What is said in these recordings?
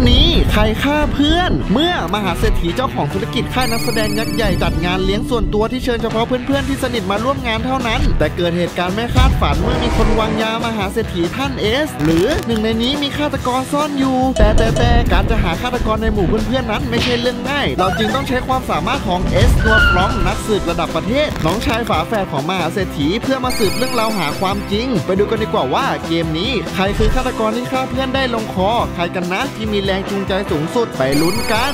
นี้ใครฆ่าเพื่อนเมื่อมหาเศรษฐีเจ้าของธุรกิจค่ายนักแสดงยักษ์ใหญ่จัดงานเลี้ยงส่วนตัวที่เชิญเฉพาะเพื่อนๆที่สนิทมาร่วมงานเท่านั้นแต่เกิดเหตุการณ์ไม่คาดฝันเมื่อมีคนวางยามหาเศรษฐีท่านเอสหรือหนึ่งในนี้มีฆาตกรซ่อนอยู่แต่การจะหาฆาตกรในหมู่เพื่อนๆนั้นไม่ใช่เรื่องง่ายเราจึงต้องใช้ความสามารถของเอสตัวฟรองนักสืบระดับประเทศน้องชายฝาแฝดของมหาเศรษฐีเพื่อมาสืบเรื่องราวหาความจริงไปดูกันดีกว่าว่าเกมนี้ใครคือฆาตกรที่ฆ่าเพื่อนได้ลงคอใครกันนะที่มีแรงจูงใจสูงสุดไปลุ้นกัน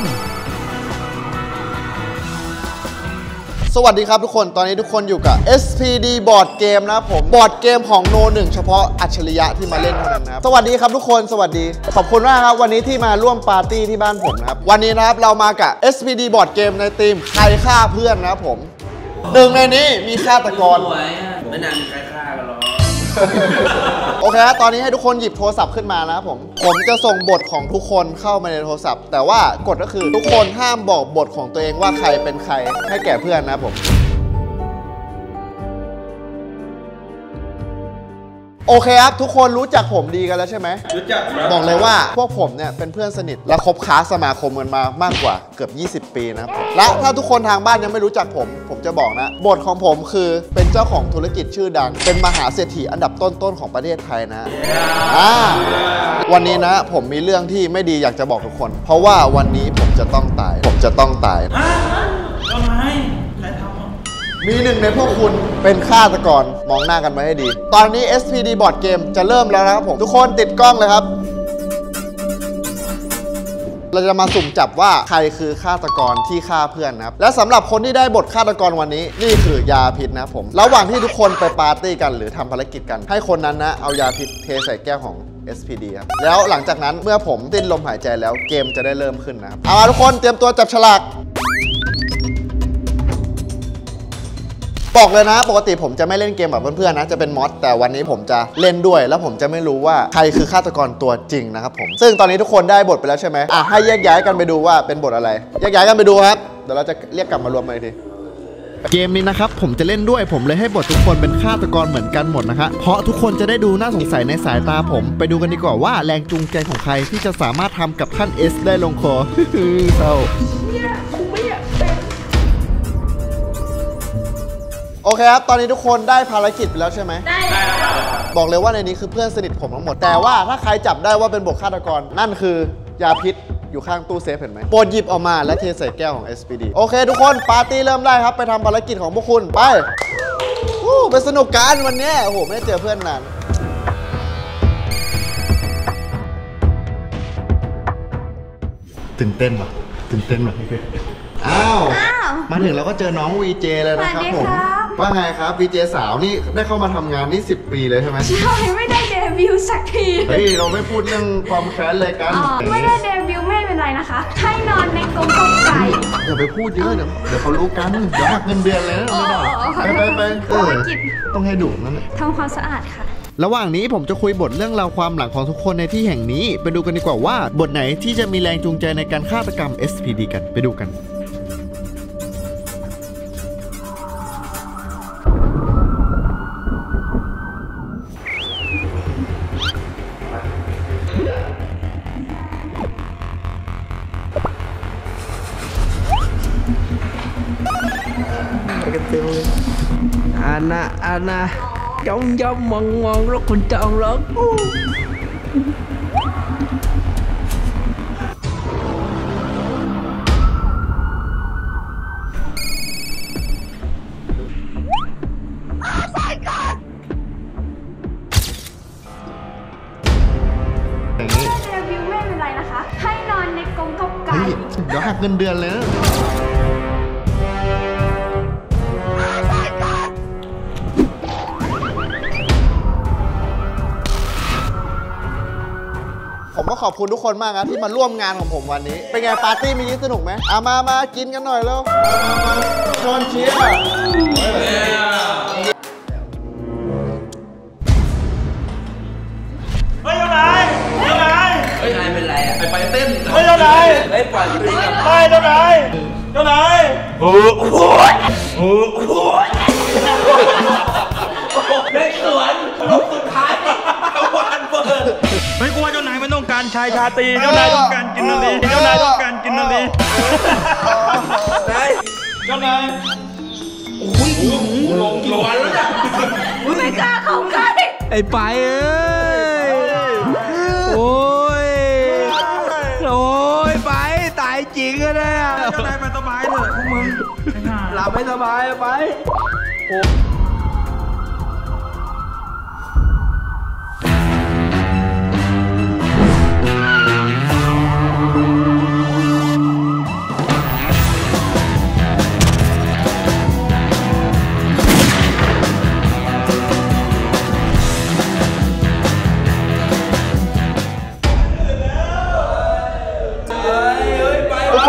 สวัสดีครับทุกคนตอนนี้ทุกคนอยู่กับ SPD บอร์ดเกมนะครับผมบอร์ดเกมของโน1เฉพาะอัจฉริยะที่มาเล่นเท่านั้นนะครับสวัสดีครับทุกคนสวัสดีขอบคุณมากครับวันนี้ที่มาร่วมปาร์ตี้ที่บ้านผมนะครับวันนี้นะครับเรามากับ SPD บอร์ดเกมในทีมใครฆ่าเพื่อนนะครับผมหนึ่งในนี้มีฆาตกรไม่นานมีใครฆ่ากันหรอกโอเคตอนนี้ให้ทุกคนหยิบโทรศัพท์ขึ้นมานะครับผมจะส่งบทของทุกคนเข้ามาในโทรศัพท์แต่ว่ากฎก็คือทุกคนห้ามบอกบทของตัวเองว่าใครเป็นใครให้แก่เพื่อนนะครับผมโอเคครับทุกคนรู้จักผมดีกันแล้วใช่ไหมรู้จักบอกเลยว่าพวกผมเนี่ยเป็นเพื่อนสนิทและคบค้าสมาคมกันมามากกว่าเกือบ20 ปีนะครับและถ้าทุกคนทางบ้านยังไม่รู้จักผมจะบอกนะบทของผมคือเป็นเจ้าของธุรกิจชื่อดังเป็นมหาเศรษฐีอันดับต้นๆของประเทศไทยนะวันนี้นะผมมีเรื่องที่ไม่ดีอยากจะบอกทุกคนเพราะว่าวันนี้ผมจะต้องตายทำไมมีหนึ่งในพวกคุณเป็นฆาตกรมองหน้ากันมาให้ดีตอนนี้ SPD บอร์ดเกมจะเริ่มแล้วนะครับผมทุกคนติดกล้องเลยครับเราจะมาสุ่มจับว่าใครคือฆาตกรที่ฆ่าเพื่อนนะครับและสำหรับคนที่ได้บทฆาตกรวันนี้นี่คือยาพิษนะครับผมระหว่างที่ทุกคนไปปาร์ตี้กันหรือทำภารกิจกันให้คนนั้นนะเอายาพิษเทใส่แก้วของ SPD ครับแล้วหลังจากนั้นเมื่อผมสิ้นลมหายใจแล้วเกมจะได้เริ่มขึ้นนะครับเอาล่ะทุกคนเตรียมตัวจับฉลากบอกเลยนะปกติผมจะไม่เล่นเกมแบบเพื่อนๆนะจะเป็นมอดแต่วันนี้ผมจะเล่นด้วยแล้วผมจะไม่รู้ว่าใครคือฆาตกรตัวจริงนะครับผมซึ่งตอนนี้ทุกคนได้บทไปแล้วใช่ไหมให้แยกย้ายกันไปดูว่าเป็นบทอะไรแยกย้ายกันไปดูครับเดี๋ยวเราจะเรียกกลับมารวมกันอีกทีเกมนี้นะครับผมจะเล่นด้วยผมเลยให้บททุกคนเป็นฆาตกรเหมือนกันหมดนะคะเพราะทุกคนจะได้ดูน่าสงสัยในสายตาผมไปดูกันดีกว่าว่าแรงจูงใจของใครที่จะสามารถทำกับท่านเอสได้ลงคอเศร้าโอเคครับตอนนี้ทุกคนได้ภารกิจไปแล้วใช่ไหมได้บอกเลยว่าในนี้คือเพื่อนสนิทผมทั้งหมดแต่ว่าถ้าใครจับได้ว่าเป็นบทฆาตกรนั่นคือยาพิษอยู่ข้างตู้เซฟเห็นไหมโปรดหยิบออกมาและเทใส่แก้วของ SPD โอเคทุกคนปาร์ตี้เริ่มได้ครับไปทำภารกิจของพวกคุณไปไปสนุกกันวันนี้โอ้โหไม่ได้เจอเพื่อนนานตื่นเต้นอ้าวมาถึงเราก็เจอน้อง VJ เลยนะครับผมว่าไงครับ VJ สาวนี่ได้เข้ามาทำงานนี่10 ปีเลยใช่ไหมใช่ไม่ได้เดบิวต์สักทีเฮ้ยเราไม่พูดเรื่องความแค้นเลยกันไม่ได้เดบิวต์ไม่เป็นไรนะคะให้นอนในกรงต้มไก่อย่าไปพูดเยอะเดี๋ยวเขารู้กันเดี๋ยวหักเงินเดือนเลยนะไม่ได้ไปต้องให้ดุนั่นแหละทำความสะอาดค่ะระหว่างนี้ผมจะคุยบทเรื่องราวความหลังของทุกคนในที่แห่งนี้ไปดูกันดีกว่าว่าบทไหนที่จะมีแรงจูงใจในการฆาตกรรม SPD กันไปดูกันAnak-anak trong ngon rất quan trọng lắm ไม่เป็นไรนะคะให้นอนในกรงต้มไก่เดี๋ยวหักเงินเดือนเลยนะผมก็ขอบคุณทุกคนมากนะที่มาร่วมงานของผมวันนี้เป็นไงปาร์ตี้มีสนุกไหมมากินกันหน่อยแล้วชวนเชียร์เฮ้ยเจ้านายเป็นไรอ่ะไปเต้นเฮ้ยเจ้านายปล่อยไปเจ้านายในสวนลงสุดท้ายวันเปิดไม่กลัวเจ้านายไม่ต้องการ การชายชาตรีเจ้านายต้องการกินนาลีเจ้านายต้องการกินนาลีเจ้านายโอ้ยลงกี่วันแล้วเนี่ยไม่กล้าเข้าใกล้ไอ้ไปเอ้ยโอ้ยไปตายจริงอะเนี่ยเจ้านายไปสบายเถอะพวกมึงหลับไม่สบายไป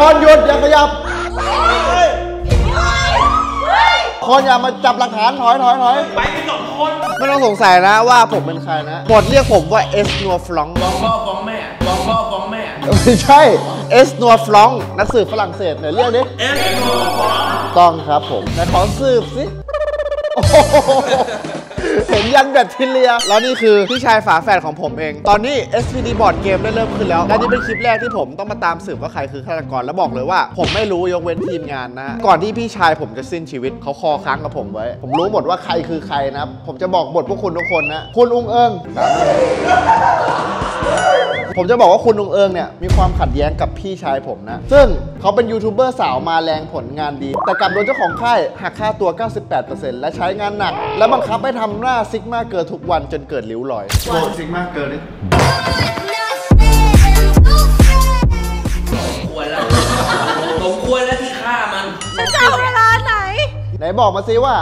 คนหยุดอย่าขยับคนอย่ามาจับหลักฐานถอยไปกัน2 คนไม่ต้องสงสัยนะว่าผมเป็นใครนะบทเรียกผมว่าเอสนัวฟลองฟ้องพ่อฟ้องแม่ฟ้องพ่อฟ้องแม่ไม่ใช่เอสนัวฟลองนักสืบฝรั่งเศสเนี่ยเรียกดิเอสนัวฟลองต้องครับผมแต่ขอสืบสิเห็นยันแบคทีเรียแล้วนี่คือพี่ชายฝาแฝดของผมเองตอนนี้ SPD บอร์ดเกมได้เริ่มขึ้นแล้วและนี่เป็นคลิปแรกที่ผมต้องมาตามสืบว่าใครคือฆาตกรแล้วบอกเลยว่าผมไม่รู้ยกเว้นทีมงานนะก่อนที่พี่ชายผมจะสิ้นชีวิตเขาคอค้างกับผมไว้ผมรู้หมดว่าใครคือใครนะผมจะบอกบทพวกคุณทุกคนนะคุณอุ้งเอิงผมจะบอกว่าคุณลุงเอิงเนี่ยมีความขัดแย้งกับพี่ชายผมนะซึ่งเขาเป็นยูทูบเบอร์สาวมาแรงผลงานดีแต่กลับโดนเจ้าของค่ายหักค่าตัว 98% และใช้งานหนักและบังคับให้ทำหน้าซิกมาเกิร์ทุกวันจนเกิดริ้วรอยซิกมาเกิร์ดิสมควรแล้วที่ฆ่ามันจะเอาเวลาไหนบอกมาซิว่า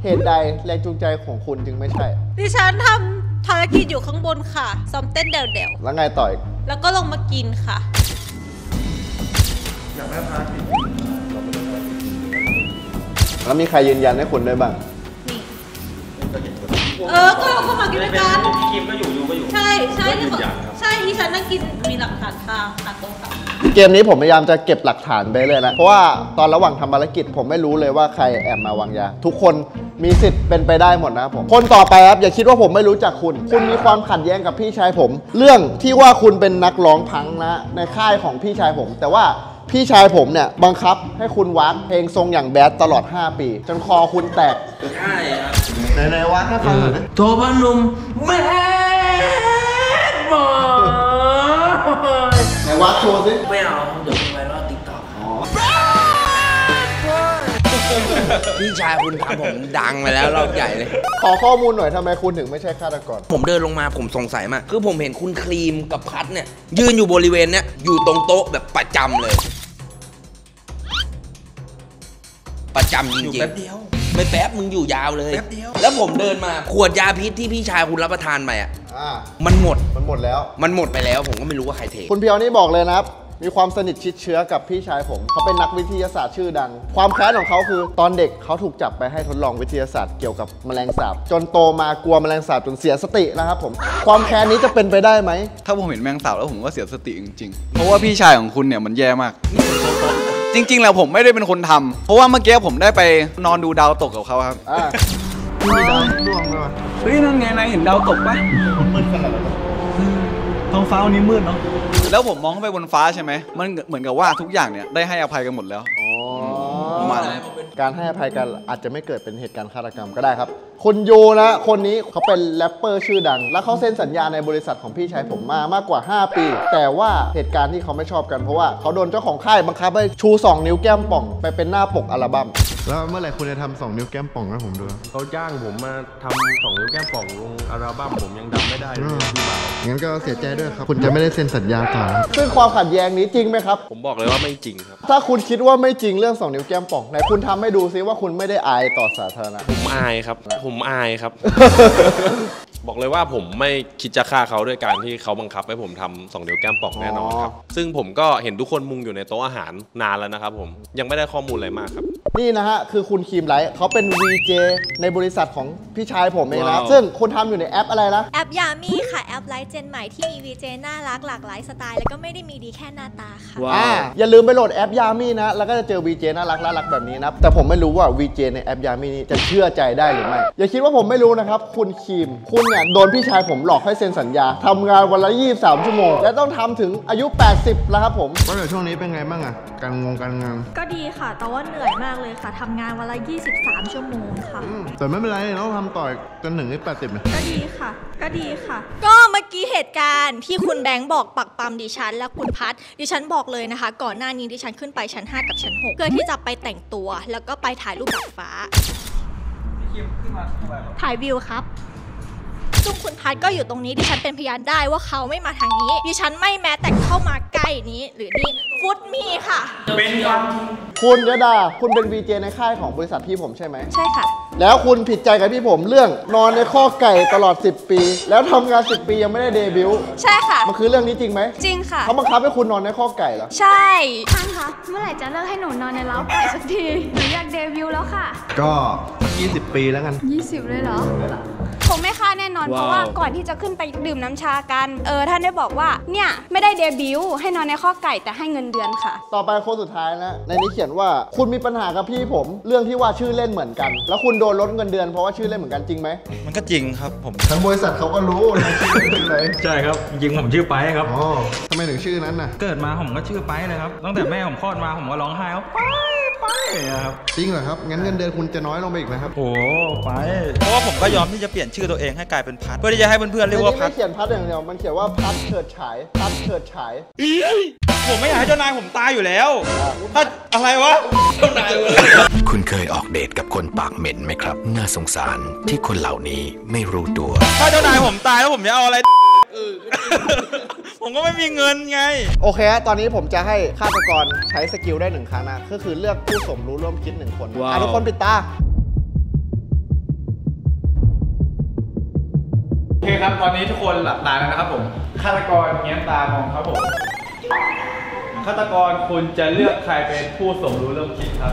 เหตุใดแรงจูงใจของคุณจึงไม่ใช่ดิฉันทำภารกิจอยู่ข้างบนค่ะซ้อมเต้นเดี่ยวๆแล้วไงต่ออีกแล้วก็ลงมากินค่ะอยากได้ภารกิจแล้วมีใครยืนยันให้คุณได้บ้างนี่ก็เราก็มากินด้วยกันพี่คิมก็อยู่ก็อยู่ใช่ที่ฉันนั่งกินมีหลักฐานค่ะตรงกับเกมนี้ผมพยายามจะเก็บหลักฐานไปเลยนะเพราะว่าตอนระหว่างทำภารกิจผมไม่รู้เลยว่าใครแอบมาวางยาทุกคนมีสิทธิ์เป็นไปได้หมดนะผมคนต่อไปครับอย่าคิดว่าผมไม่รู้จักคุณมีความขัดแย้งกับพี่ชายผมเรื่องที่ว่าคุณเป็นนักร้องพังนะในค่ายของพี่ชายผมแต่ว่าพี่ชายผมเนี่ยบังคับให้คุณวักเพลงทรงอย่างแบดตลอด5 ปีจนคอคุณแตกใช่ครับไหนวักให้ฟังหน่อยโทบานุ่มแบดบอยไหนวักโชว์สิไม่เอาเดี๋ยวไปรอติ๊กต็อกพี่ชายคุณทำผมดังไปแล้วรอบใหญ่เลยขอข้อมูลหน่อยทำไมคุณถึงไม่ใช่ฆาตกรผมเดินลงมาผมสงสัยมากคือผมเห็นคุณครีมกับพัดเนี่ยยืนอยู่บริเวณเนี้ยอยู่ตรงโต๊ะแบบประจำเลยประจำจริงๆแป๊บเดียวไม่แป๊บมึงอยู่ยาวเลยแป๊บเดียวแล้วผมเดินมาขวดยาพิษที่พี่ชายคุณรับประทานไปมันหมดแล้วมันหมดไปแล้วผมก็ไม่รู้ว่าใครเทคุณเพียวนี่บอกเลยนะครับมีความสนิทชิดเชื้อกับพี่ชายผมเขาเป็นนักวิทยาศาสตร์ชื่อดังความแค้นของเขาคือตอนเด็กเขาถูกจับไปให้ทดลองวิทยาศาสตร์เกี่ยวกับแมลงสาบจนโตมากลัวแมลงสาบจนเสียสตินะครับผมความแค้นนี้จะเป็นไปได้ไหมถ้าผมเห็นแมลงสาบแล้วผมก็เสียสติจริงๆเพราะว่าพี่ชายของคุณเนี่ยมันแย่มากจริงๆแล้วผมไม่ได้เป็นคนทำเพราะว่าเมื่อกี้ผมได้ไปนอนดูดาวตกกับเขาครับมีดาวร่วงด้วยเฮ้ยนั่นไงนายเห็นดาวตกปะมืดขนาดนั้นท้องฟ้าวันนี้มืดเนาะแล้วผมมองขึ้นไปบนฟ้าใช่ไหมมันเหมือนกับว่าทุกอย่างเนี่ยได้ให้อภัยกันหมดแล้วการให้อภัยกันอาจจะไม่เกิดเป็นเหตุการณ์ฆาตกรรมก็ได้ครับคุณยูนะคนนี้เขาเป็นแรปเปอร์ชื่อดังและเขาเซ็นสัญญาในบริษัทของพี่ชายผมมากกว่า5 ปีแต่ว่าเหตุการณ์ที่เขาไม่ชอบกันเพราะว่าเขาโดนเจ้าของค่ายบังคับให้ชู2 นิ้วแก้มป่องไปเป็นหน้าปกอัลบั้มแล้วเมื่อไหร่คุณจะทำ2 นิ้วแก้มป่องให้ผมดูเขาจ้างผมมาทำ2 นิ้วแก้มป่องลงอัลบั้มผมยังทำไม่ได้เลยพี่บ่าวงั้นก็เสียใจด้วยครับคุณจะไม่ได้เซ็นสัญญาต่อซึ่งความขัดแย้งนี้จริงไหมครับผมบอกเลยว่าไม่จริงครับถ้าคุณคิดว่าไม่จริงเรื่อง2 นิ้วแก้มป่องไหนคุณทำให้ดูซิว่าคุณไม่ได้อายต่อสาธารณะผมอายครับบอกเลยว่าผมไม่คิดจะฆ่าเขาด้วยการที่เขาบังคับให้ผมทำ2 นิ้วแก้มป่องแน่นอนครับซึ่งผมก็เห็นทุกคนมุงอยู่ในโต๊ะอาหารนานแล้วนะครับผมยังไม่ได้ข้อมูลอะไรมากครับนี่นะฮะคือคุณครีมไลท์เขาเป็น VJ ในบริษัทของพี่ชายผมเองนะซึ่งคุณทำอยู่ในแอปอะไรนะแอปยามีค่ะแอปไลฟ์เจนใหม่ที่มี VJ น่ารักหลากหลายสไตล์แล้วก็ไม่ได้มีดีแค่หน้าตาค่ะอย่าลืมไปโหลดแอปยามีนะแล้วก็จะเจอ VJ น่ารักแบบนี้นะแต่ผมไม่รู้ว่า VJ ในแอปยามีนี้จะเชื่อใจได้หรือไม่อย่าคิดว่าผมไม่รู้นะครับคุณครีมคุณ เนี่ยโดนพี่ชายผมหลอกให้เซ็นสัญญาทำงานวันละ23 ชั่วโมงและต้องทำถึงอายุ80แล้วครับผมแล้วเดี๋ยวช่วงนี้เป็นไงบ้างอะการงานก็ดีค่ะแต่ว่าเหนื่อยมากเลยค่ะทำงานวันละ23 ชั่วโมงค่ะแต่ไม่เป็นไรเราทำต่อจนถึง80เลยก็ดีค่ะก็เมื่อกี้เหตุการณ์ที่คุณแบงค์บอกปักปั๊มดิฉันและคุณพัทดิฉันบอกเลยนะคะก่อนหน้านี้ดิฉันขึ้นไปชั้น5กับชั้น6เพื่อที่จะไปแต่งตัวแล้วก็ไปถ่ายรูปดาดฟ้าถ่ายวิวครับซึ่งคุณพัทก็อยู่ตรงนี้ดิฉันเป็นพยานได้ว่าเขาไม่มาทางนี้ดิฉันไม่แม้แต่เข้ามาใกล้นี้หรือนี่ฟุตมีค่ะเป็นความคุณยดาคุณเป็น VJ ในค่ายของบริษัทพี่ผมใช่ไหมใช่ค่ะแล้วคุณผิดใจกับพี่ผมเรื่องนอนในข้อไก่ตลอด10 ปีแล้วทำงาน10 ปียังไม่ได้เดบิวต์ใช่ค่ะมันคือเรื่องนี้จริงไหมจริงค่ะเขาบังคับให้คุณนอนในข้อไก่เหรอใช่ท่านคะเมื่อไหร่จะเลิกให้หนูนอนในเล้าไก่สักทีหนูอยากเดบิวต์แล้วค่ะก็20 ปีแล้วกัน20เลยเหรอผมไม่ฆ่าแน่นอนเพราะว่าก่อนที่จะขึ้นไปดื่มน้ำชากันท่านได้บอกว่าเนี่ยไม่ได้เดบิวต์ให้นอนในข้อไก่แต่ให้เงินเดือนค่ะต่อไปคนสุดท้ายนะในนี้เขียนว่าคุณมีปัญหากับพี่ผมเรื่องที่ว่าชื่อเล่นเหมือนกันแล้วคุณโดนลดเงินเดือนเพราะว่าชื่อเล่นเหมือนกันจริงไหมมันก็จริงครับผมทั้งบริษัทเขาก็รู้นะชื่ออะไรใช่ครับจริงผมชื่อไปครับอ๋อทำไมถึงชื่อนั้นน่ะเกิดมาผมก็ชื่อไปเลยครับตั้งแต่แม่ผมคลอดมาผมก็ร้องไห้ครับไปครับจริงเหรอครับงั้นเงินเดือนคุณจะน้อยลงไปอีกนะครับโอ้ไปเพราะว่าผมก็ยอมที่จะเปลี่ยนชื่อตัวเองให้กลายเป็นพัดเพื่อที่จะให้เพื่อนๆเรียกว่าพัดไม่เขียนพัดอย่างเดียวมันเขียนว่าพัดเฉิดฉายพัดเฉิดฉายผมไม่อยากให้เจ้านายผมตายอยู่แล้วถ้าอะไรวะเจ้านายคุณเคยออกเดทกับคนปากเหม็นไหมครับน่าสงสารที่คนเหล่านี้ไม่รู้ตัวถ้าเจ้านายผมตายแล้วผมจะเอาอะไรผมก็ไม่มีเงินไงโอเคตอนนี้ผมจะให้ฆาตกรใช้สกิลได้1 ครั้งนะก็คือเลือกผู้สมรู้ร่วมคิด1 คนทุกคนปิดตาโอเคครับตอนนี้ทุกคนหลับตาแล้วนะครับผมฆาตกรแง้มตามองครับผมฆาตกรคุณจะเลือกใครเป็นผู้สมรู้ร่วมคิดครับ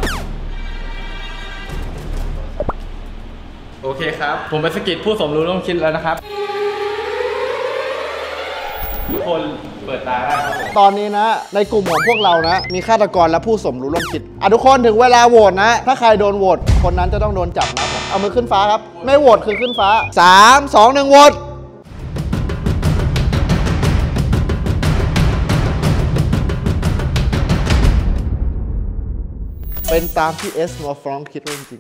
โอเคครับผมไปสกิดผู้สมรู้ร่วมคิดแล้วนะครับทุกคนเปิดตาได้ครับผมตอนนี้นะในกลุ่มของพวกเรานะมีฆาตกรและผู้สมรู้ร่วมคิดทุกคนถึงเวลาโหวตนะถ้าใครโดนโหวตคนนั้นจะต้องโดนจับนะผมเอามือขึ้นฟ้าครับไม่โหวตคือขึ้นฟ้า3 2 1โหวตเป็นตามที่เอสมาฟรองคิดว่าจริง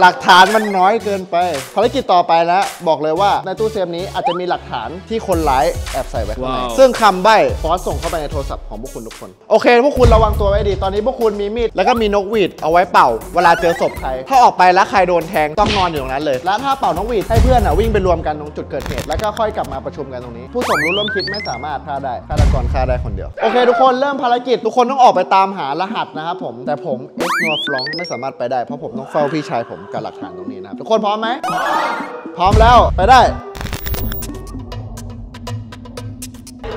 หลักฐานมันน้อยเกินไปภารกิจต่อไปแล้วบอกเลยว่าในตู้เซฟนี้อาจจะมีหลักฐานที่คนร้ายแอบใส่ไว้ข้างในซึ่งคำใบ้ฟอสส่งเข้าไปในโทรศัพท์ของพวกคุณทุกคนโอเคพวกคุณระวังตัวไว้ดีตอนนี้พวกคุณมีมีดแล้วก็มีนกหวีดเอาไว้เป่าเวลาเจอศพใครถ้าออกไปแล้วใครโดนแทงต้องนอนอยู่ตรงนั้นเลยแล้วถ้าเป่านกหวีดให้เพื่อนวิ่งไปรวมกันตรงจุดเกิดเหตุแล้วก็ค่อยกลับมาประชุมกันตรงนี้ผู้สมรู้ร่วมคิดไม่สามารถฆ่าได้ฆาตกรฆ่าได้คนเดียวโอเคทุกคนเริ่มภารกิจทุกคนต้องออกไปตามหารหัสนะครับผมแต่ผมเอสมาฟรองไม่สามารถไปได้เพราะผมต้องเฝ้าพี่ชายผมกับหลักฐานตรงนี้นะครับทุกคนพร้อมไหมพร้อมแล้วไปได้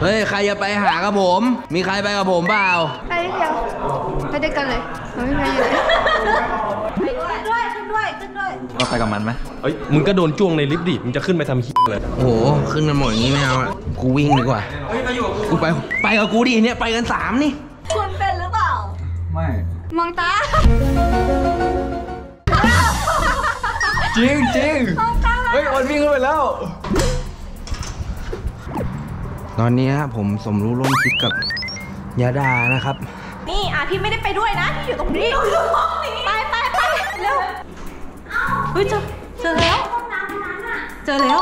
เฮ้ยใครจะไปหากับผมมีใครไปกับผมเปล่าไปเดียวไปด้วยกันเลยมันไม่ไปอยู่เลยขึ้นด้วยเราไปกับมันไหมเอ้ยมึงก็โดนจ้วงในลิฟต์ดิมึงจะขึ้นไปทำขี้เลยโอ้โหขึ้นกันหมดอย่างนี้ไม่เอาอ่ะกูวิ่งดีกว่าเฮ้ยไปอยู่กับกูไปกับกูดิเนี่ยไปกัน3นี่คุณเป็นหรือเปล่าไม่มองตาจริงเฮ้ยวันวิ่งขึ้นไปแล้วตอนนี้ผมสมรู้ร่วมคิดกับยาดานะครับนี่พี่ไม่ได้ไปด้วยนะที่อยู่ตรงนี้อยู่ห้องนี้ไปเร็วเฮ้ยเจอแล้วเจอแล้ว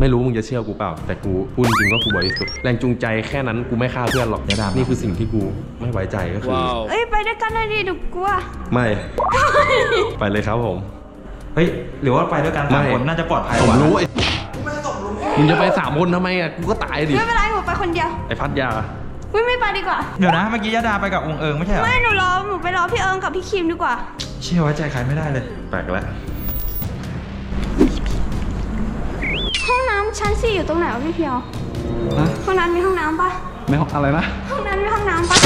ไม่รู้มึงจะเชื่อกูเปล่าแต่กูพูดจริงว่ากูบริสุทธิ์แรงจูงใจแค่นั้นกูไม่ฆ่าเพื่อนหรอกยาดานี่คือสิ่งที่กูไม่ไว้ใจก็คือไปด้วยกันเลยดิดูกลัวไม่ไปเลยครับผมเฮ้ยหรือว่าไปด้วยกัน3 คนน่าจะปลอดภัยกว่าผมรู้มึงจะไป3 คนทำไมกูก็ตายดิไม่เป็นไรผมไปคนเดียวไอ้พัทยาไม่ไปดีกว่าเดี๋ยวนะเมื่อกี้ยาดาไปกับองค์เอิงไม่ใช่เหรอไม่หนูไปรอพี่เอิงกับพี่คิมดีกว่าเชื่อไว้ใจใครไม่ได้เลยแปลกแล้วห้องน้ำชั้น4อยู่ตรงไหนวะพี่เพียวห้องน้ำมีห้องน้ำปะไม่ห้องอะไรนะห้องน้ำมีห้องน้ำปะ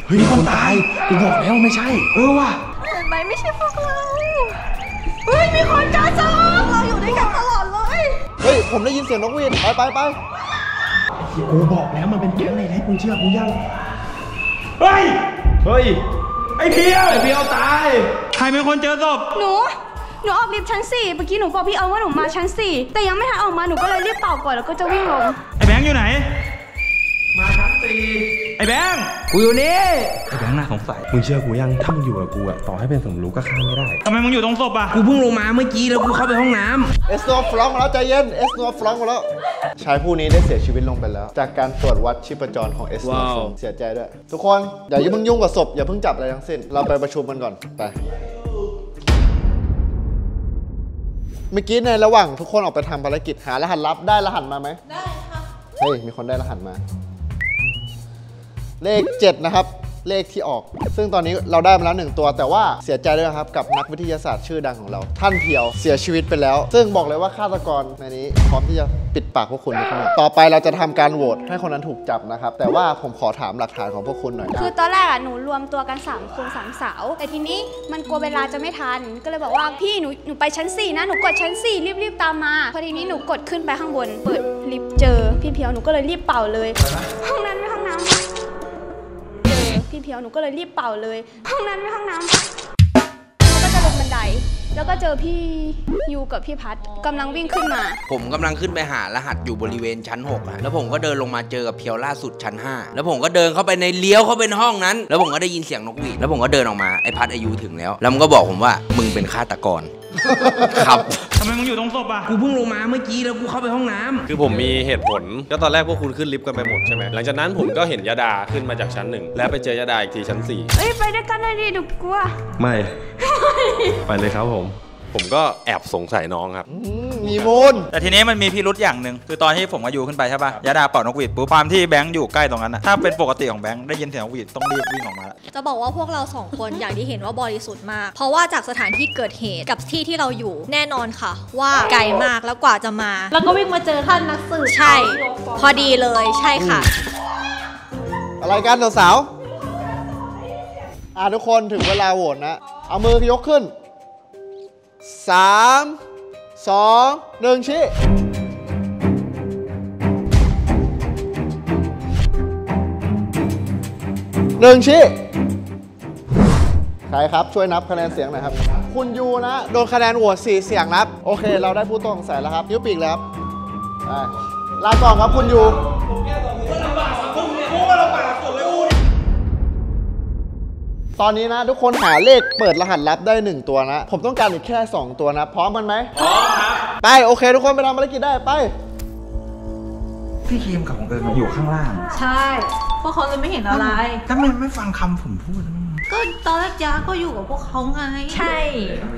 เฮ้ยมีคนตายกูบอกแล้วไม่ใช่ว่ะเห็นไหมไม่ใช่พวกเราเฮ้ยมีคนเจอเราอยู่ด้วยกันตลอดเลยเฮ้ย ผมได้ยินเสียงนกหวีดไปกูบอกแล้วมันเป็นแก๊งในแท็กมึงเชื่อกูยังเฮ้ยไอ้เพียวตายใครเป็นคนเจอศพหนูออกลิฟต์ชั้น 4เมื่อกี้หนูบอกพี่ว่าหนูมาชั้น 4แต่ยังไม่ทันออกมาหนูก็เลยรีบเป่าก่อนแล้วก็จะวิ่งลงไอ้แบงค์อยู่ไหนมาชั้น 4ไอ้แบงค์กูอยู่นี่ไอ้แบงค์น่าสงสัยมึงเชื่อกูยังถ้ามึงอยู่กับกูต่อให้เป็นสมรู้ก็ฆ่าไม่ได้ทำไมมึงอยู่ตรงศพกูเพิ่งลงมาเมื่อกี้แล้วกูเข้าไปห้องน้ำเอสโนฟลองมาแล้วใจเย็นเอสโนฟลองมาแล้วชายผู้นี้ได้เสียชีวิตลงไปแล้วจากการตรวจวัดชีพจรของเอสโนฟลองเสียใจด้วยทุกคนอย่าเพิ่งยุ่งกับศพอย่าเพิ่งจับอะไรทั้งสิ้นเราไปประชุมกันก่อนไปเมื่อกี้ในระหว่างทุกคนออกไปทำภารกิจหารหัสลับได้รหัสมาไหมได้ค่ะเฮ้ยมีคนได้รหัสมาเลข 7 นะครับเลขที่ออกซึ่งตอนนี้เราได้มาแล้ว1ตัวแต่ว่าเสียใจด้วยครับกับนักวิทยาศาสตร์ชื่อดังของเราท่านเพียวเสียชีวิตไปแล้วซึ่งบอกเลยว่าฆาตกรในนี้พร้อมที่จะปิดปากพวกคุณนะครับต่อไปเราจะทำการโหวตให้คนนั้นถูกจับนะครับแต่ว่าผมขอถามหลักฐานของพวกคุณหน่อยคือตอนแรกหนูรวมตัวกัน3 คน 3 สาวแต่ทีนี้มันกลัวเวลาจะไม่ทันก็เลยบอกว่าพี่หนูไปชั้น 4นะหนูกดชั้น 4รีบตามมาพอทีนี้หนูกดขึ้นไปข้างบนเปิดลิฟต์เจอพี่เพียวหนูก็เลยรีบเป่าเลยห้องนั้นไม่ห้องน้ำพี่เพียวหนูก็เลยรีบเป่าเลยห้องนั้นไม่ห้องน้ำแล้วก็จะลงบันไดแล้วก็เจอพี่ยูกับพี่พัดกำลังวิ่งขึ้นมาผมกำลังขึ้นไปหารหัสอยู่บริเวณชั้น6แล้วผมก็เดินลงมาเจอกับเพียวล่าสุดชั้น5แล้วผมก็เดินเข้าไปในเลี้ยวเข้าไปในห้องนั้นแล้วผมก็ได้ยินเสียงนกหวีดแล้วผมก็เดินออกมาไอ้พัดอายุถึงแล้วมันก็บอกผมว่ามึงเป็นฆาตกรครับทำไมมึงอยู่ตรงศพกูเพิ่งลงมาเมื่อกี้แล้วกูเข้าไปห้องน้ำคือผมมีเหตุผลก็ตอนแรกพวกคุณขึ้นลิฟต์กันไปหมดใช่ไหมหลังจากนั้นผมก็เห็นยาดาขึ้นมาจากชั้น 1แล้วไปเจอยาดาอีกทีชั้น 4เอ้ยไปด้วยกันเลยดิหนูกลัวไม่ไปเลยครับผมก็แอบสงสัยน้องครับมีมูลแต่ทีนี้มันมีพิรุธอย่างหนึ่งคือตอนที่ผมมาอยู่ขึ้นไปใช่ป่ะยาดาเป่านกหวีดปุ๊บความที่แบงค์อยู่ใกล้ตรงนั้นนะถ้าเป็นปกติของแบงค์ได้ยินเสียงนกหวีดต้องรีบวิ่งออกมาจะบอกว่าพวกเรา2 คนอย่างที่เห็นว่าบริสุทธิ์มากเพราะว่าจากสถานที่เกิดเหตุกับที่ที่เราอยู่แน่นอนค่ะว่าไกลมากแล้วกว่าจะมาแล้วก็วิ่งมาเจอท่านนักสืบใช่พอดีเลยใช่ค่ะอะไรกันสาวทุกคนถึงเวลาโหวตนะเอามือยกขึ้น3 2 1ชี้ชี้ใครครับช่วยนับคะแนนเสียงหน่อยครับคุณยูนะโดนคะแนนโหวต4 เสียงนับโอเคเราได้ผู้ต้องสงสัยแล้วครับนิ้วปีกแล้วครับลาก่อนครับคุณยูตอนนี้นะทุกคนหาเลขเปิดรหัสลับได้1ตัวนะผมต้องการอีกแค่2ตัวนะพร้อมกันไหมพร้อมครับไปโอเคทุกคนไปทำภารกิจได้ไปพี่เคมกับของเอิญอยู่ข้างล่างใช่เพราะเขาเลยไม่เห็นอะไรทำไมไม่ฟังคำผมพูดก็ตอนแรกยาก็อยู่กับพวกเขาไงใช่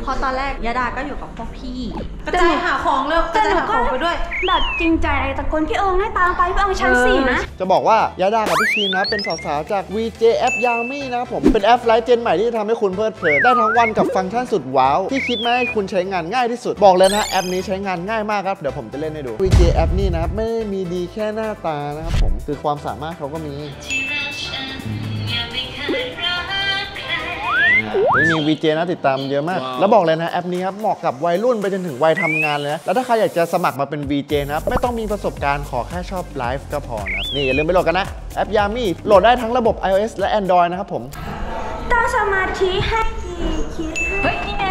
พอตอนแรกยาดาก็อยู่กับพวกพี่กระจายหาของแล้วกระจายหาของไปด้วยแบบจริงใจไอ้ตะโกนพี่เอิงให้ตามไปพี่เอิงชั้น 4นะจะบอกว่ายาดากับพี่คีมนะเป็นสาวๆจาก VJ แอป Yami นะผมเป็นแอปไลฟ์เจนใหม่ที่ทำให้คุณเพลิดเพลินได้ทั้งวันกับฟังก์ชันสุดว้าวที่คิดมาให้คุณใช้งานง่ายที่สุดบอกเลยนะแอปนี้ใช้งานง่ายมากครับเดี๋ยวผมจะเล่นให้ดู VJ แอปนี่นะครับไม่ได้มีดีแค่หน้าตานะครับผมคือความสามารถเขาก็มีมี VJ นะติดตามเยอะมากแล้วบอกเลยนะแอปนี้ครับเหมาะกับวัยรุ่นไปจนถึงวัยทำงานเลยนะแล้วถ้าใครอยากจะสมัครมาเป็น VJ นะครับไม่ต้องมีประสบการณ์ขอแค่ชอบไลฟ์ก็พอนะนี่อย่าลืมไปโหลดกันนะแอป Yami โหลดได้ทั้งระบบ iOS และ Android นะครับผมตั้งสมาธิให้ดีคิดเฮ้ยนี่ไง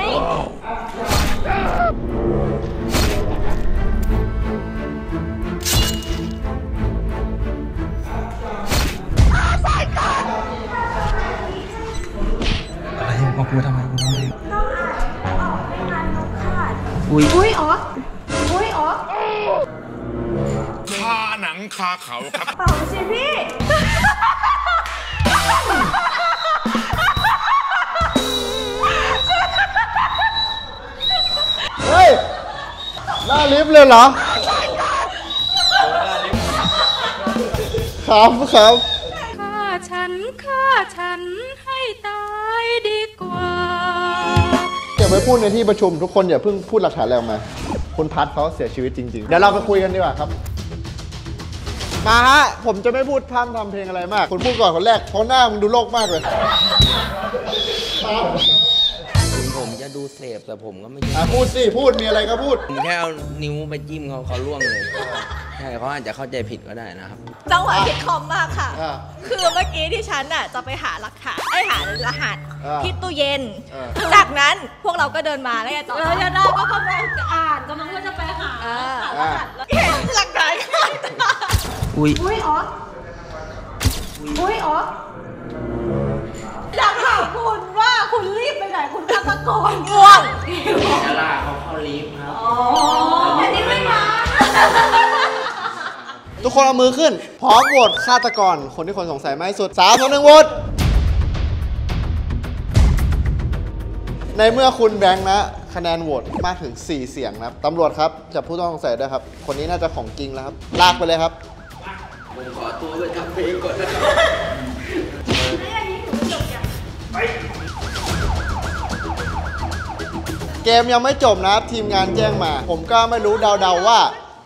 มาพูดทำไมกูทำไมอุ้ยอ๋อคาหนังคาเขาครับเป่าสิพี่เฮ้ยหน้าลิฟต์เลยเหรอครับฆ่าฉันให้ตายดีกว่าเก็บไว้พูดในที่ประชุมทุกคนอย่าเพิ่งพูดหลักฐานอะไรออกมาคุณพัดเขาเสียชีวิตจริงๆเดี๋ยวเราไปคุยกันดีกว่าครับมาฮะผมจะไม่พูดพร่ำทำเพลงอะไรมากคุณพูดก่อนคนแรกเพราะหน้ามึงดูโลกมากเลยถึงผมจะ ดูเสพแต่ผมก็ไม่ พูดสิพูดมีอะไรก็พูด ผมแค่เอานิ้วไปจิ้มเขาล่วงเลยใช่เขาอาจจะเข้าใจผิดก็ได้นะครับ จังหวะคิดคอมมากค่ะ คือเมื่อกี้ที่ฉันน่ะจะไปหาหลักฐานหารหัสที่ตู้เย็น จากนั้นพวกเราก็เดินมาแล้วต่อแล้วยาดาก็กำลังอ่านกำลังจะไปหารหัสเห็นหลักฐานอุ้ยอ๋ออยากถามคุณว่าคุณรีบไปไหนคุณฆาตกรง่วงจะล่าเขาเข้าลิฟต์ครับแต่นี่ไม่มาทุกคนเอามือขึ้นพร้อมโหวตฆาตกรคนที่คนสงสัยมากที่สุด3 2 1โหวตในเมื่อคุณแบงค์นะคะแนนโหวตมากถึง4 เสียงนะครับตำรวจครับจับผู้ต้องสงสัยด้วยครับคนนี้น่าจะของจริงแล้วครับลากไปเลยครับผมขอตัวไปทำเพลงก่อนนะครับเกมยังไม่จบนะครับทีมงานแจ้งมาผมก็ไม่รู้เดาๆว่า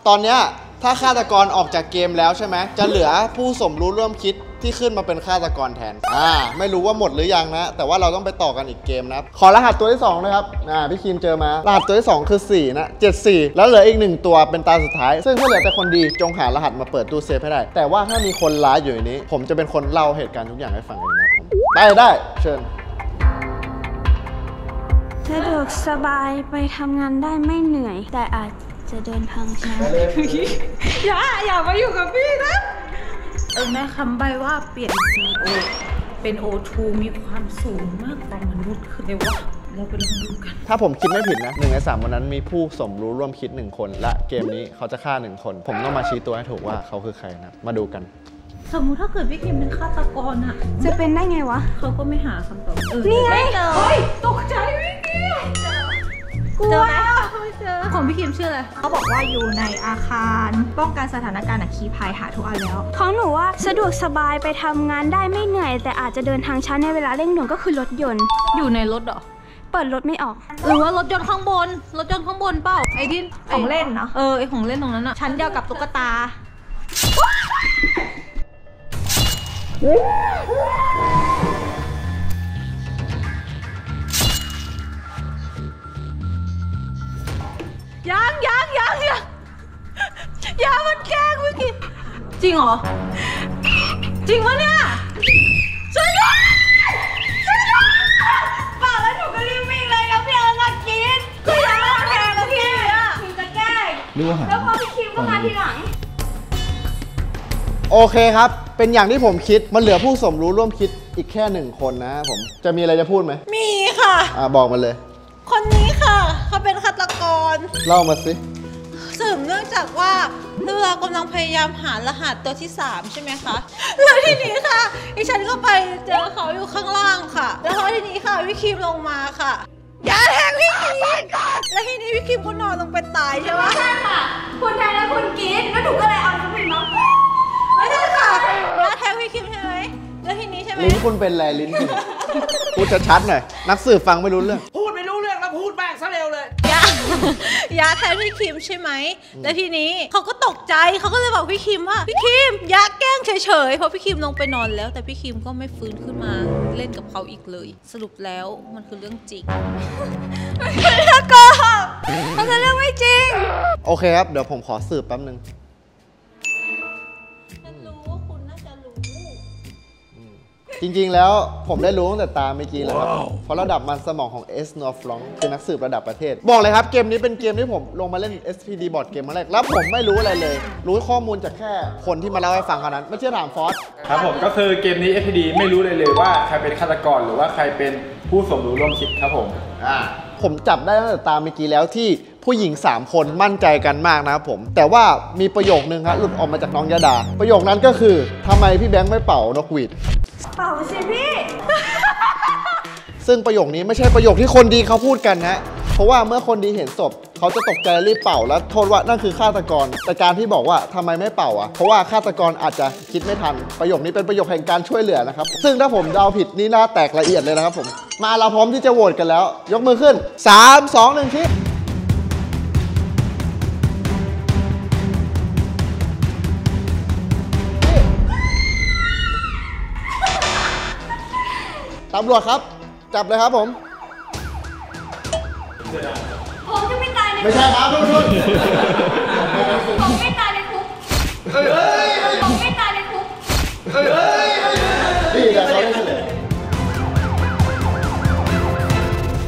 ตอนเนี้ยถ้าฆาตกรออกจากเกมแล้วใช่ไหมจะเหลือผู้สมรู้ร่วมคิดที่ขึ้นมาเป็นฆาตกรแทนไม่รู้ว่าหมดหรือยังนะแต่ว่าเราต้องไปต่อกันอีกเกมนะครับขอรหัสตัวที่2นะครับพี่คิมเจอมารหัสตัวที่2คือ4นะ74แล้วเหลืออีก1ตัวเป็นตาสุดท้ายซึ่งถ้าเหลือแต่คนดีจงหารหัสมาเปิดตู้เซฟให้ได้แต่ว่าถ้ามีคนร้ายอยู่ในนี้ผมจะเป็นคนเล่าเหตุการณ์ทุกอย่างให้ฟังเองนะครับผมได้เชิญสะดวกสบายไปทำงานได้ไม่เหนื่อยแต่อาจจะเดินทางช้าอย่ามาอยู่กับพี่นะแม่คำใบว่าเปลี่ยน CO เป็น O2 มีความสูงมากกว่ามนุษย์คือเรียกว่าเราไปลองดูกันถ้าผมคิดไม่ผิดนะ1 ใน 3วันนั้นมีผู้สมรู้ร่วมคิด1 คนและเกมนี้เขาจะฆ่า1 คนผมต้องมาชี้ตัวให้ถูกว่าเขาคือใครนะมาดูกันสมมุติถ้าเกิดพี่คิมเป็นฆาตกรอะจะเป็นได้ไงวะเขาก็ไม่หาคำตอบนี่ไงเฮ้ยตกใจพี่คิมเจอไหมไม่เจอของพี่คิมชื่ออะไรเขาบอกว่าอยู่ในอาคารป้องกันสถานการณ์อัคคีภัยหาทุกอันแล้วของหนูว่าสะดวกสบายไปทำงานได้ไม่เหนื่อยแต่อาจจะเดินทางช้าในเวลาเร่งด่วนก็คือรถยนต์อยู่ในรถเหรอเปิดรถไม่ออกหรือว่ารถยนต์ข้างบนเปล่าไอ้ที่ของเล่นเนาะไอ้ของเล่นตรงนั้นอะชั้นเดียวกับตุ๊กตายังมันแกล้งเมื่อกี้จริงเหรอจริงวะเนี่ยช่วยด้วยป่าแล้วหนูก็รีบวิ่งเลยนะพี่เอามากินคือยังไม่แกล้งแล้วพี่ถึงจะแกล้งแล้วพอพี่คิมก็มาทีหลังโอเคครับเป็นอย่างที่ผมคิดมันเหลือผู้สมรู้ร่วมคิดอีกแค่1 คนนะครับผมจะมีอะไรจะพูดไหมมีค่ะบอกมาเลยคนนี้ค่ะเขาเป็นฆาตกรเล่ามาสิสืบเนื่องจากว่าเรากำลังพยายามหารหัสตัวที่3ใช่ไหมคะแล้วทีนี้ค่ะดิฉันก็ไปเจอเขาอยู่ข้างล่างค่ะแล้วพอทีนี้ค่ะพี่คิมลงมาค่ะอย่าแทงพี่คิมแล้วทีนี้พี่คิมก็นอนลงไปตายใช่ไหมใช่ค่ะคุณแทงแล้วคุณกินแล้วหนูก็เลยเอาสปินน้องไม่ใช่ค่ะอย่าแทงพี่คิมใช่ไหมแล้วทีนี้ใช่ไหมลิ้นคุณเป็นอะไรลิ้นคุณพูดชัดๆหน่อยนักสืบฟังไม่รู้เรื่องพูดไม่รู้เรื่องแล้วพูดแบกซะเร็วเลยยาแทนพี่คิมใช่ไหมแล้วทีนี้เขาก็ตกใจเขาก็เลยบอกพี่คิมว่าพี่คิมยาแกล้งเฉยๆเพราะพี่คิมลงไปนอนแล้วแต่พี่คิมก็ไม่ฟื้นขึ้นมาเล่นกับเขาอีกเลยสรุปแล้วมันคือเรื่องจริงไม่ใช่โกหกมันคือเรื่องไม่จริงโอเคครับเดี๋ยวผมขอสืบแป๊บนึงจริงๆแล้วผมได้รู้ตั้งแต่ตาเมื่อกี้แล้วครับเพราะระดับมันสมองของเอสโนฟลองคือนักสืบระดับประเทศบอกเลยครับเกมนี้เป็นเกมที่ผมลงมาเล่น SPD บอร์ดเกมครั้งแรกแล้วผมไม่รู้อะไรเลยรู้ข้อมูลจากแค่คนที่มาเล่าให้ฟังเท่านั้นไม่เชื่อถามฟอสครับผมก็คือเกมนี้ SPD ไม่รู้เลยว่าใครเป็นฆาตกรหรือว่าใครเป็นผู้สมรู้ร่วมคิดครับผมจับได้ตั้งแต่ตาเมื่อกี้แล้วที่ผู้หญิง3 คนมั่นใจกันมากนะครับผมแต่ว่ามีประโยคนึงครับหลุดออกมาจากน้องยดาประโยคนั้นก็คือทำไมพี่แบงค์ไม่เป่านกหวีดเป่าสิพี่ ซึ่งประโยคนี้ไม่ใช่ประโยคที่คนดีเขาพูดกันนะเพราะว่าเมื่อคนดีเห็นศพเขาจะตกใจรีบเป่าแล้วโทษว่านั่นคือฆาตกรแต่การที่บอกว่าทำไมไม่เป่าเพราะว่าฆาตกรอาจจะคิดไม่ทันประโยคนี้เป็นประโยคแห่งการช่วยเหลือนะครับซึ่งถ้าผมเดาผิดนี่น่าแตกละเอียดเลยนะครับผมมาเราพร้อมที่จะโหวตกันแล้วยกมือขึ้น3 2 1ชี้ตำรวจครับจับเลยครับผม ผมจะไม่ตายในคุก ไม่ใช่ครับทุกคน ผมไม่ตายในคุกผมไม่ตายในคุก นี่แหละเขาได้เฉลย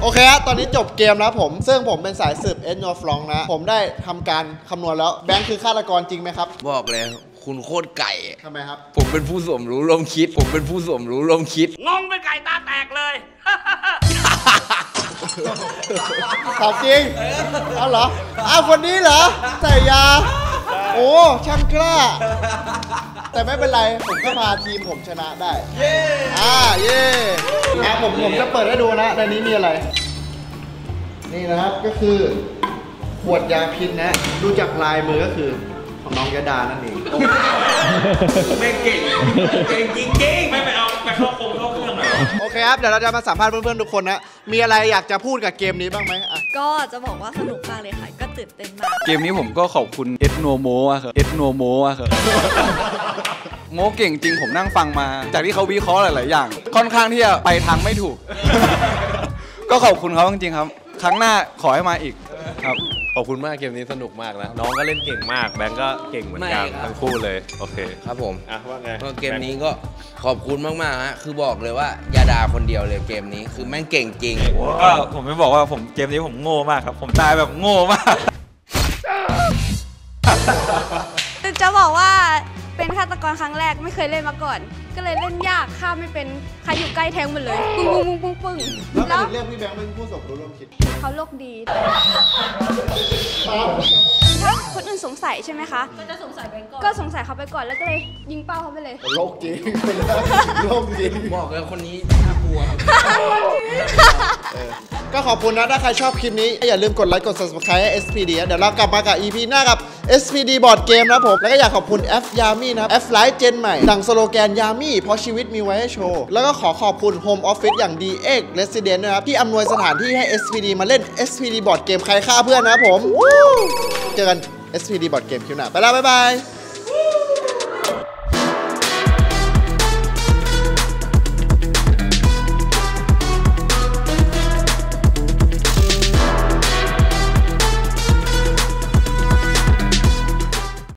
โอเคครับตอนนี้จบเกมแล้วผมซึ่งผมเป็นสายสืบเอ็นโนฟลองนะผมได้ทำการคำนวณแล้วแบงค์คือฆาตกรจริงไหมครับ บอกเลยคุณโคตรไก่ ทำไมครับ ผมเป็นผู้สมรู้ร่วมคิด ผมเป็นผู้สมรู้ร่วมคิด งงเป็นไก่ตาแตกเลย ตอบจริงเอาเหรออ้าวคนนี้เหรอใส่ยาโอ้ช่างกล้าแต่ไม่เป็นไรผมก็พาทีมผมชนะได้เย้เย้ผมจะเปิดให้ดูนะในนี้มีอะไรนี่นะครับก็คือขวดยาพิษนะดูจากลายมือก็คือของน้องยดานั่นเอง ไม่เก่งจริงๆไม่ไปเอาไปเข้าเครื่องหน่อย โอเคครับเดี๋ยวเราจะมาสัมภาษณ์เพื่อนๆทุกคนนะมีอะไรอยากจะพูดกับเกมนี้บ้างไหมอ่ะ ก็จะบอกว่าสนุกมากเลยค่ะ ก็ตื่นเต้นมาก เกมนี้ผมก็ขอบคุณเอ็ดโนโมะครับเอ็ดโนโมะครับโมเก่งจริงผมนั่งฟังมาจากที่เขาวิเคราะห์หลายๆอย่าง ค่อนข้างที่จะไปทางไม่ถูก ก็ขอบคุณเขาจริงๆครับ ครั้งหน้าขอให้มาอีกครับ ขอบคุณมากเกมนี้สนุกมากนะน้องก็เล่นเก่งมากแบงก์ก็เก่งเหมือนกัน ไม่ครับ ทั้งคู่เลยโอเค ครับผม อ่ะว่าไง ก็เกมนี้ก็ขอบคุณมากๆฮะคือบอกเลยว่ายาดาคนเดียวเลยเกมนี้คือแม่งเก่งจริง ก็ผมไม่บอกว่าผมเกมนี้ผมโง่มากครับผมตายแบบโง่มาก จะบอกว่าเป็นฆาตกรครั้งแรกไม่เคยเล่นมาก่อน ก็เลยเล่นยากข้ามไม่เป็นใครอยู่ใกล้แทงหมดเลยปึ้งปึ้งปึ้งปึ้ง แล้ว แล้ว เรียกพี่แบงค์เป็นผู้สมรู้ร่วมคิด เขาโลกดี ถ้าคนอื่นสงสัยใช่ไหมคะ ก็จะสงสัยไปก่อน ก็สงสัยเขาไปก่อนแล้วก็เลยยิงเป้าเขาไปเลย โลกจริงโลกจริง บอกเลยคนนี้น่ากลัว ก็ขอบคุณนะถ้าใครชอบคลิปนี้อย่าลืมกดไลค์กด subscribe ให้ SPD นะเดี๋ยวเรากลับมากับ EP หน้ากับ SPD Board Game นะผมแล้วก็อยากขอบคุณ F Yami นะครับ F Life Gen ใหม่ดังสโลแกน Yami เพราะชีวิตมีไว้ให้โชว์แล้วก็ขอขอบคุณ Home Office อย่าง DX Resident ด้วยครับที่อำนวยสถานที่ให้ SPD มาเล่น SPD Board Game ใครฆ่าเพื่อนนะครับผม เจอกัน SPD Board Game คลิปหน้าไปแล้วบ๊ายบาย